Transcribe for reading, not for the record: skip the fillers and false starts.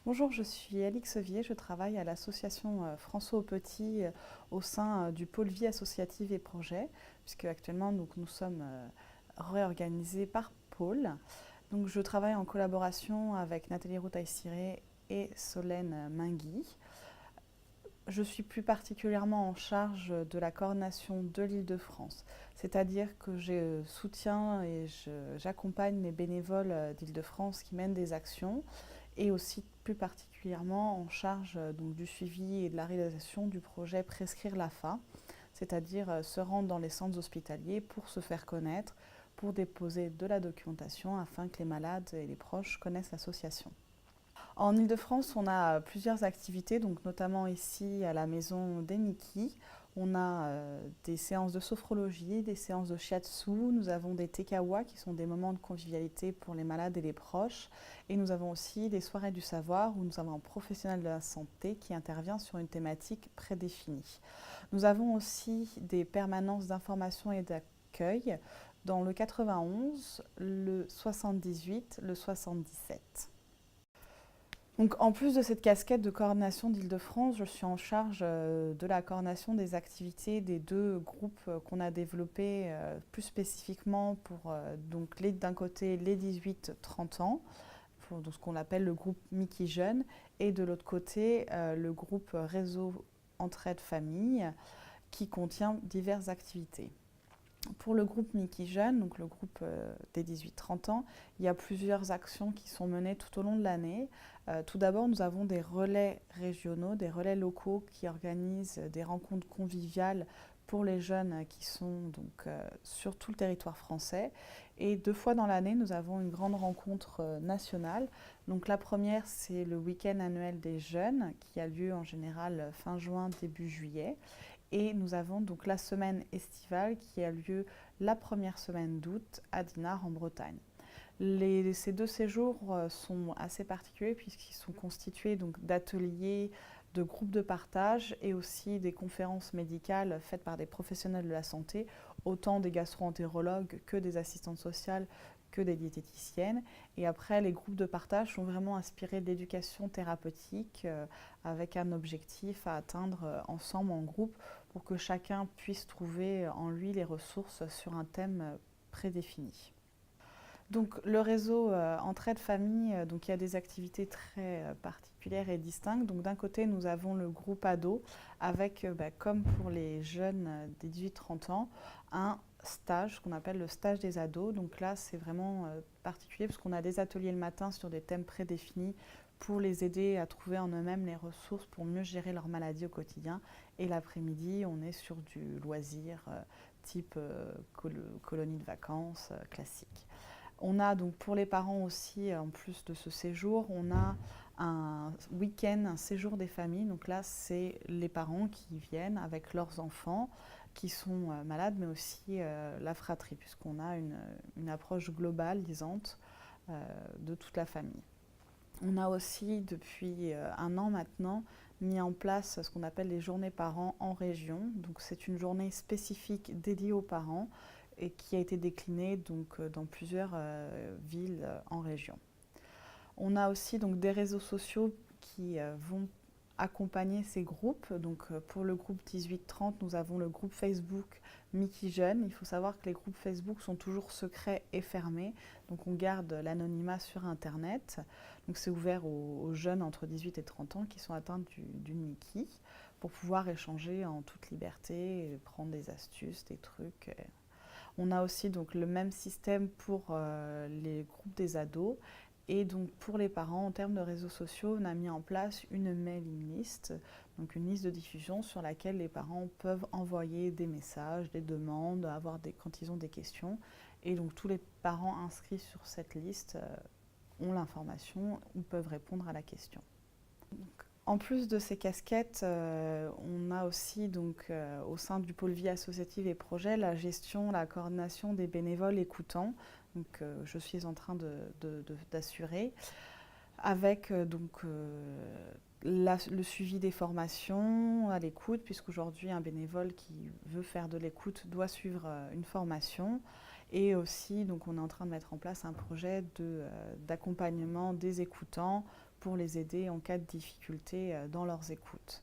Bonjour, je suis Alix Sevier, je travaille à l'association François Aupetit au sein du pôle vie associative et projet, puisque actuellement nous sommes réorganisés par pôle. Donc, je travaille en collaboration avec Nathalie Routaille-Ciré et Solène Mingui. Je suis plus particulièrement en charge de la coordination de l'Île-de-France, c'est-à-dire que je soutiens et j'accompagne les bénévoles d'Île-de-France qui mènent des actions et aussi plus particulièrement en charge donc, du suivi et de la réalisation du projet Prescrire l'AFA, c'est-à-dire se rendre dans les centres hospitaliers pour se faire connaître, pour déposer de la documentation afin que les malades et les proches connaissent l'association. En Ile-de-France, on a plusieurs activités, donc notamment ici à la maison des Mickey. On a des séances de sophrologie, des séances de shiatsu, nous avons des tekawa qui sont des moments de convivialité pour les malades et les proches. Et nous avons aussi des soirées du savoir où nous avons un professionnel de la santé qui intervient sur une thématique prédéfinie. Nous avons aussi des permanences d'information et d'accueil dans le 91, le 78, le 77. Donc, en plus de cette casquette de coordination d'Île-de-France, je suis en charge de la coordination des activités des deux groupes qu'on a développés plus spécifiquement pour donc d'un côté les 18-30 ans, pour ce qu'on appelle le groupe Mickey Jeunes, et de l'autre côté le groupe Réseau Entraide Famille, qui contient diverses activités. Pour le groupe Mickey Jeunes, donc le groupe des 18-30 ans, il y a plusieurs actions qui sont menées tout au long de l'année. Tout d'abord, nous avons des relais régionaux, des relais locaux qui organisent des rencontres conviviales pour les jeunes qui sont donc sur tout le territoire français. Et 2 fois dans l'année, nous avons une grande rencontre nationale. Donc la première, c'est le week-end annuel des jeunes qui a lieu en général fin juin, début juillet. Et nous avons donc la semaine estivale qui a lieu la première semaine d'août à Dinard en Bretagne. Ces deux séjours sont assez particuliers puisqu'ils sont constitués d'ateliers, de groupes de partage et aussi des conférences médicales faites par des professionnels de la santé, autant des gastro-entérologues que des assistantes sociales que des diététiciennes. Et après, les groupes de partage sont vraiment inspirés d'éducation thérapeutique avec un objectif à atteindre ensemble en groupe pour que chacun puisse trouver en lui les ressources sur un thème prédéfini. Donc le réseau Entraide Famille, donc il y a des activités très particulières et distinctes. Donc d'un côté, nous avons le groupe ado avec, comme pour les jeunes des 18-30 ans, un stage, ce qu'on appelle le stage des ados. Donc là, c'est vraiment particulier parce qu'on a des ateliers le matin sur des thèmes prédéfinis pour les aider à trouver en eux-mêmes les ressources pour mieux gérer leur maladie au quotidien. Et l'après-midi, on est sur du loisir type colonie de vacances classique. On a donc pour les parents aussi, en plus de ce séjour, on a un week-end, un séjour des familles. Donc là, c'est les parents qui viennent avec leurs enfants qui sont malades, mais aussi la fratrie, puisqu'on a une approche globalisante de toute la famille. On a aussi, depuis un an maintenant, mis en place ce qu'on appelle les journées parents en région. Donc c'est une journée spécifique dédiée aux parents et qui a été déclinée dans plusieurs villes en région. On a aussi donc des réseaux sociaux qui vont accompagner ces groupes. Donc pour le groupe 18-30, nous avons le groupe Facebook Mickey Jeunes. Il faut savoir que les groupes Facebook sont toujours secrets et fermés. Donc on garde l'anonymat sur Internet. Donc c'est ouvert aux jeunes entre 18 et 30 ans qui sont atteints du Mickey pour pouvoir échanger en toute liberté, prendre des astuces, des trucs. On a aussi donc le même système pour les groupes des ados. Et donc pour les parents, en termes de réseaux sociaux, on a mis en place une mailing list, donc une liste de diffusion sur laquelle les parents peuvent envoyer des messages, des demandes, quand ils ont des questions. Et donc tous les parents inscrits sur cette liste ont l'information ou peuvent répondre à la question. Donc, en plus de ces casquettes, on a aussi au sein du pôle vie associative et projet la gestion, la coordination des bénévoles écoutants, je suis en train d'assurer, avec le suivi des formations à l'écoute, puisqu'aujourd'hui un bénévole qui veut faire de l'écoute doit suivre une formation. Et aussi, on est en train de mettre en place un projet d'accompagnement des écoutants pour les aider en cas de difficulté dans leurs écoutes.